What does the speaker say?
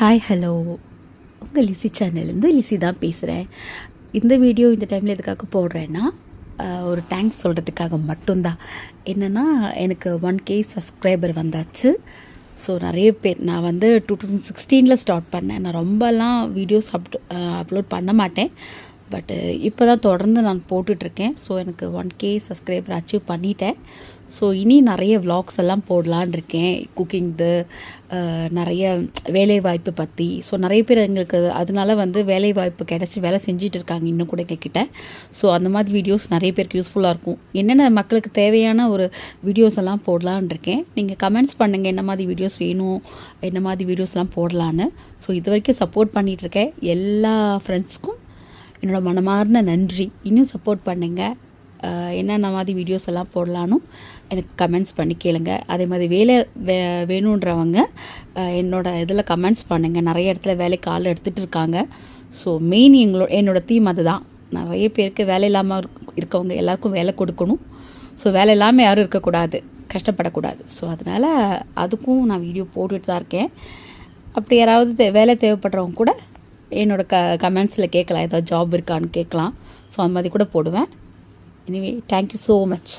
Hi hello, உங்கள் லிசி சேனல்லேருந்து லிசி தான் பேசுகிறேன். இந்த வீடியோ இந்த டைமில் எதுக்காக போடுறேன்னா, ஒரு தேங்க்ஸ் சொல்கிறதுக்காக மட்டும்தான். என்னென்னா, எனக்கு 1K சப்ஸ்கிரைபர் வந்தாச்சு. ஸோ நிறைய பேர், நான் வந்து 2016 ஸ்டார்ட் பண்ணேன். நான் ரொம்பலாம் வீடியோஸ் அப்லோட் பண்ண மாட்டேன். பட்டு இப்போ தான் தொடர்ந்து நான் போட்டுட்ருக்கேன். ஸோ எனக்கு 1K சப்ஸ்கிரைபர் அச்சீவ் பண்ணிட்டேன். ஸோ இனி நிறைய விலாக்ஸ் எல்லாம் போடலான் இருக்கேன். குக்கிங்து, நிறைய வேலைவாய்ப்பு பற்றி. ஸோ நிறைய பேர் எங்களுக்கு அதனால வந்து வேலைவாய்ப்பு கிடச்சி வேலை செஞ்சுட்டு இருக்காங்க இன்னும் கூட எங்ககிட்ட. ஸோ அந்த மாதிரி வீடியோஸ் நிறைய பேருக்கு யூஸ்ஃபுல்லாக இருக்கும். என்னென்ன மக்களுக்கு தேவையான ஒரு வீடியோஸ் எல்லாம் போடலான் இருக்கேன். நீங்கள் கமெண்ட்ஸ் பண்ணுங்கள், என்ன மாதிரி வீடியோஸ் வேணும், என்ன மாதிரி வீடியோஸ்லாம் போடலான்னு. ஸோ இது வரைக்கும் சப்போர்ட் பண்ணிகிட்ருக்கேன் எல்லா ஃப்ரெண்ட்ஸ்க்கும் என்னோடய மனமார்ந்த நன்றி. இன்னும் சப்போர்ட் பண்ணுங்கள். என்னென்ன மாதிரி வீடியோஸ் எல்லாம் போடலான்னு எனக்கு கமெண்ட்ஸ் பண்ணி கேளுங்க. அதே மாதிரி வேலை வேணுன்றவங்க என்னோடய இதில் கமெண்ட்ஸ் பண்ணுங்கள். நிறைய இடத்துல வேலைக்கு ஆள் எடுத்துகிட்டு இருக்காங்க. ஸோ மெயின் என்னோடய தீம் அதுதான். நிறைய பேருக்கு வேலை இல்லாமல் இருக்கவங்க எல்லாருக்கும் வேலை கொடுக்கணும். ஸோ வேலை இல்லாமல் யாரும் இருக்கக்கூடாது, கஷ்டப்படக்கூடாது. ஸோ அதனால் அதுக்கும் நான் வீடியோ போட்டுட்டு தான் இருக்கேன். அப்படி யாராவது வேலை தேவைப்படுறவங்க கூட என்னோடய கமெண்ட்ஸில் கேட்கலாம், ஏதாவது ஜாப் இருக்கான்னு கேட்கலாம். ஸோ அந்த மாதிரி கூட போடுவேன். Anyway, thank you so much.